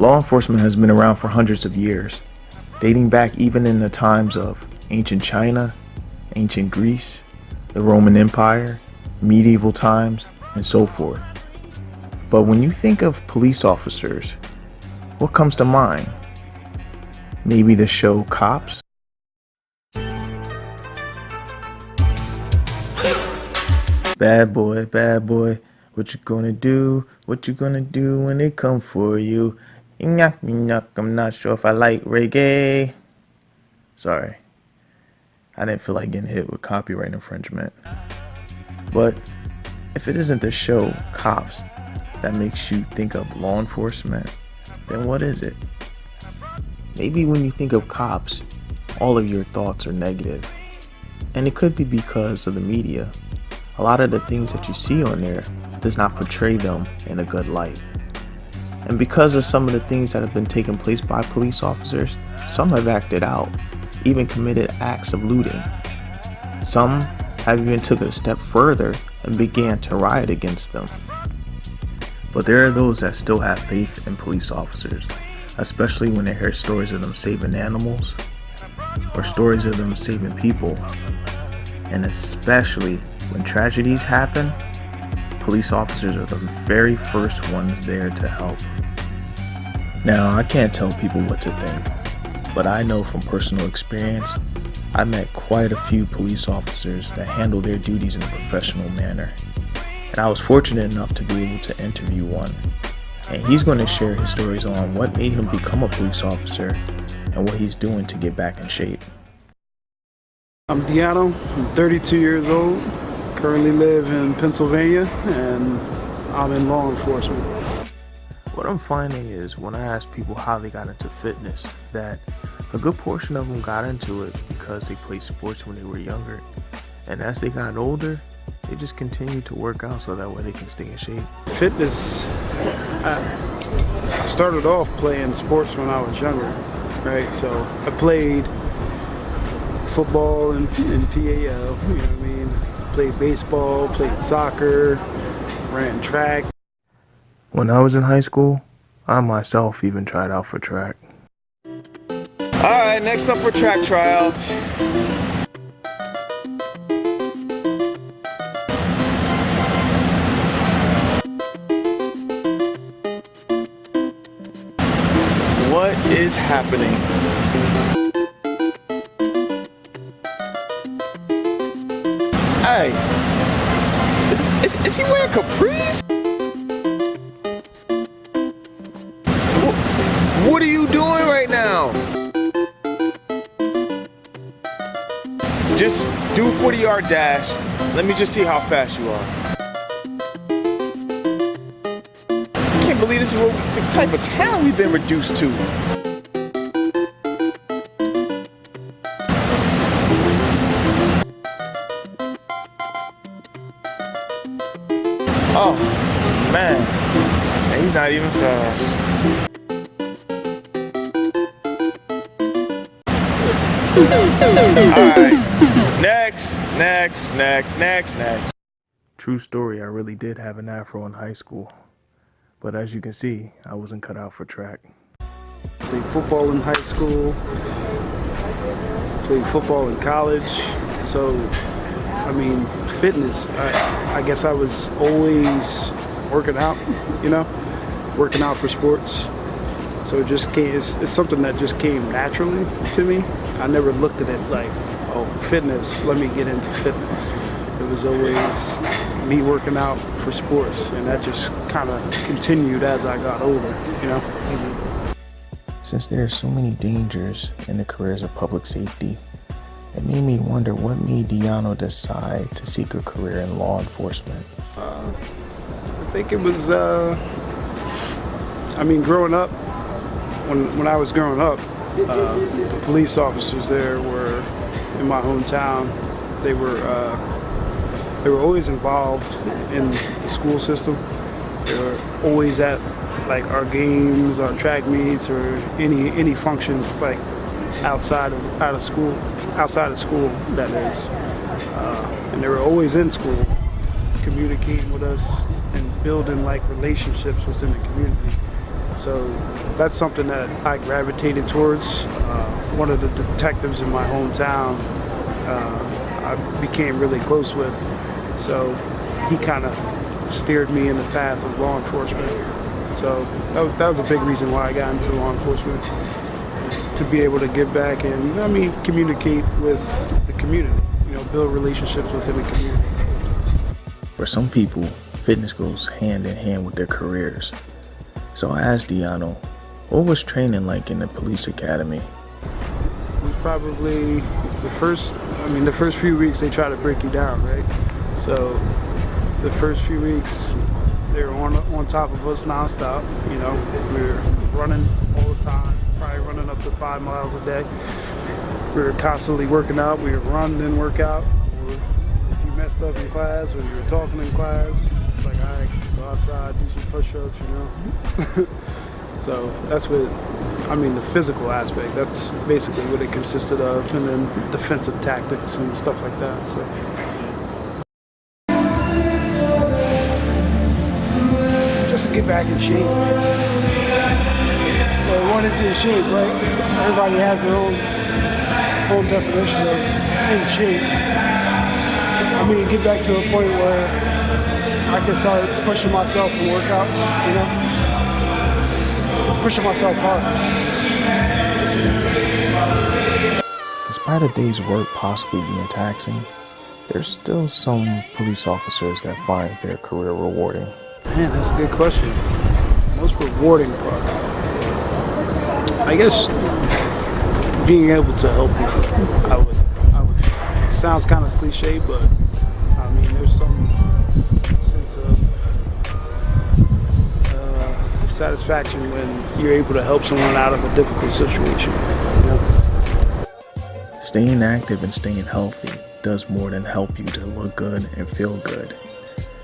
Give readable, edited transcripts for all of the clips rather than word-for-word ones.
Law enforcement has been around for hundreds of years, dating back even in the times of ancient China, ancient Greece, the Roman Empire, medieval times, and so forth. But when you think of police officers, what comes to mind? Maybe the show Cops? Bad boy, what you gonna do? What you gonna do when they come for you? I'm not sure if I like reggae. Sorry, I didn't feel like getting hit with copyright infringement. But if it isn't the show Cops that makes you think of law enforcement, then what is it? Maybe when you think of cops, all of your thoughts are negative. And it could be because of the media. A lot of the things that you see on there does not portray them in a good light. And because of some of the things that have been taking place by police officers, some have acted out, even committed acts of looting. Some have even took it a step further and began to riot against them. But there are those that still have faith in police officers, especially when they hear stories of them saving animals or stories of them saving people. And especially when tragedies happen, police officers are the very first ones there to help. Now, I can't tell people what to think, but I know from personal experience, I met quite a few police officers that handle their duties in a professional manner. And I was fortunate enough to be able to interview one. And he's going to share his stories on what made him become a police officer and what he's doing to get back in shape. I'm Diano, I'm 32 years old, currently live in Pennsylvania, and I'm in law enforcement. What I'm finding is when I ask people how they got into fitness, that a good portion of them got into it because they played sports when they were younger. And as they got older, they just continued to work out so that way they can stay in shape. Fitness, I started off playing sports when I was younger, right? So I played football and PAL, you know what I mean? Played baseball, played soccer, ran track. When I was in high school, I myself even tried out for track. Alright, next up for track tryouts. What is happening? Hey, is he wearing capris? What are you doing right now? Just do a 40-yard dash. Let me just see how fast you are. I can't believe this is the type of town we've been reduced to. Oh, man. And he's not even fast. Alright. Next. True story, I really did have an afro in high school. But as you can see, I wasn't cut out for track. Played football in high school, played football in college. So, I mean, fitness, I guess I was always working out, you know, working out for sports. So it just came, it's something that just came naturally to me. I never looked at it like, oh, fitness, let me get into fitness. It was always me working out for sports, and that just kind of continued as I got older, you know. Since there are so many dangers in the careers of public safety, it made me wonder what made Diano decide to seek a career in law enforcement. I think it was, I mean, growing up, when I was growing up, the police officers there were in my hometown. They were always involved in the school system. They were always at like our games, our track meets, or any functions like outside of school, that is. And they were always in school, communicating with us and building like relationships within the community. So that's something that I gravitated towards. One of the detectives in my hometown, I became really close with. So he kind of steered me in the path of law enforcement. So that was a big reason why I got into law enforcement, to be able to give back and, I mean, communicate with the community, you know, build relationships within the community. For some people, fitness goes hand in hand with their careers. So I asked Diano, what was training like in the police academy? Probably the first few weeks they try to break you down, right? So the first few weeks they were on top of us nonstop. You know, we were running all the time, probably running up to 5 miles a day. We were constantly working out. We would run, then work out. Or if you messed up in class or you were talking in class, it's like, all right, go outside, do some push-ups, you know. So that's what, I mean, the physical aspect, that's basically what it consisted of, and then defensive tactics and stuff like that. So. Just to get back in shape. Well, one is in shape, right? Everybody has their own definition of in shape. I mean, get back to a point where I can start pushing myself in workouts, you know? Pushing myself hard. Despite a day's work possibly being taxing, there's still some police officers that finds their career rewarding. Man, that's a good question. Most rewarding part, I guess, being able to help people. I would. It sounds kind of cliche, but I mean, there's some sense of satisfaction when you're able to help someone out of a difficult situation. You know? Staying active and staying healthy does more than help you to look good and feel good.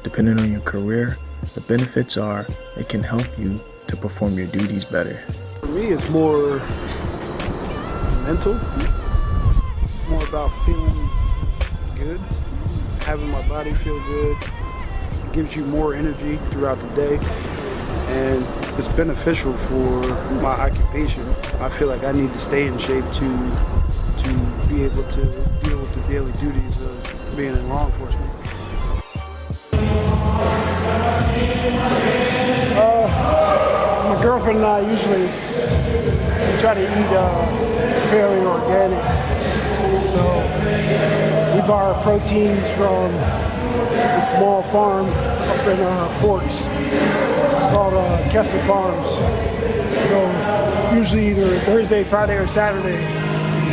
Depending on your career, the benefits are it can help you to perform your duties better. For me, it's more mental. It's more about feeling good, having my body feel good. It gives you more energy throughout the day, and it's beneficial for my occupation. I feel like I need to stay in shape to be able to deal with the daily duties of being in law enforcement. My girlfriend and I usually try to eat fairly organic. So we buy our proteins from a small farm up in Forks. It's called Kessel Farms. So usually either Thursday, Friday, or Saturday,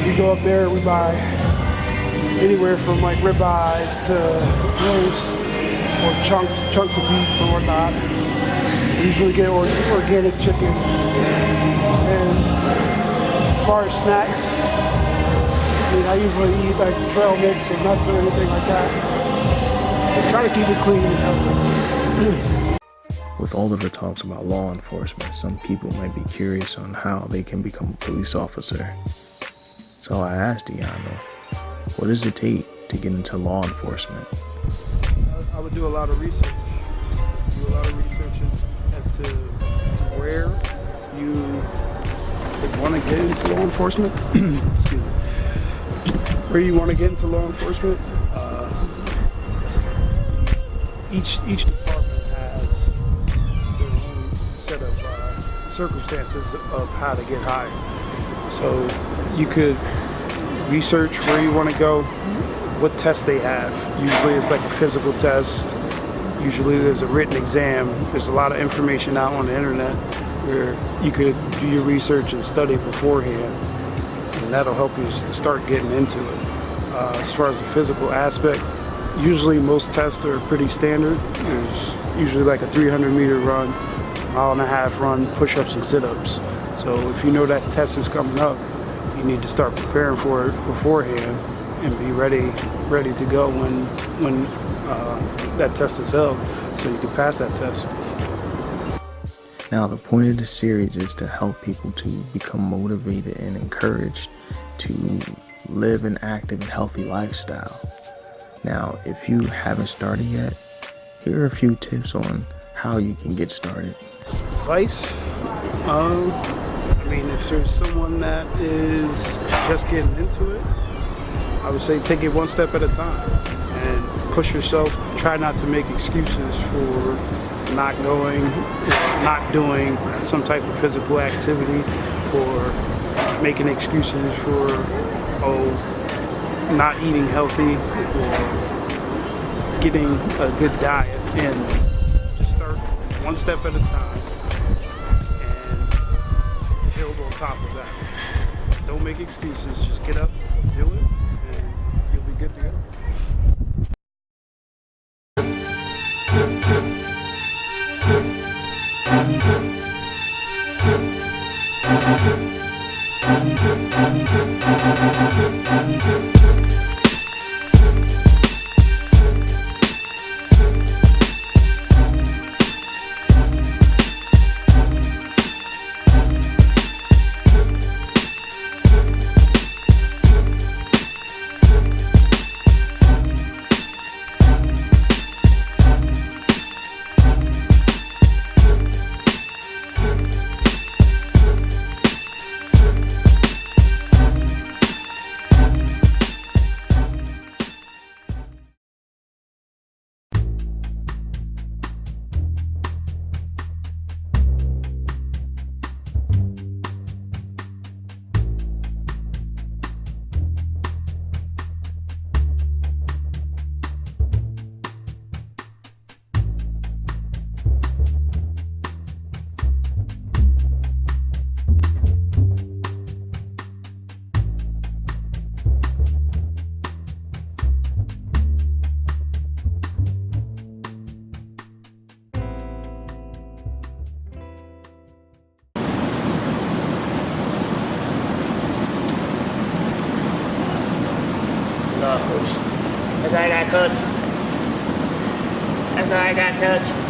we go up there. We buy anywhere from like ribeyes to roast or chunks of beef or whatnot. We usually get organic chicken. And as far as snacks, I mean, I usually eat like trail mix or nuts or anything like that. I try to keep it clean and healthy. With all of the talks about law enforcement, some people might be curious on how they can become a police officer. So I asked Diano, what does it take to get into law enforcement? I would do a lot of research. As to where you would want to get into law enforcement. Excuse me. Where you want to get into law enforcement. Each department has their own set of circumstances of how to get hired. So you could research where you want to go, what tests they have. Usually it's like a physical test. Usually there's a written exam. There's a lot of information out on the internet where you could do your research and study beforehand, and that'll help you start getting into it. As far as the physical aspect, usually most tests are pretty standard. There's usually like a 300-meter run, mile-and-a-half run, push-ups and sit-ups. So if you know that test is coming up, you need to start preparing for it beforehand and be ready to go when that test is held, so you can pass that test. Now, the point of the series is to help people to become motivated and encouraged to live an active and healthy lifestyle. Now, if you haven't started yet, here are a few tips on how you can get started. Advice, I mean, if there's someone that is just getting into it, I would say take it one step at a time and push yourself. Try not to make excuses for not going, not doing some type of physical activity, or making excuses for, not eating healthy or getting a good diet. And just start one step at a time and build on top of that. Don't make excuses, just get up, do it, and you'll be good to go. Coach. That's all I got, Coach. That's all I got, Coach.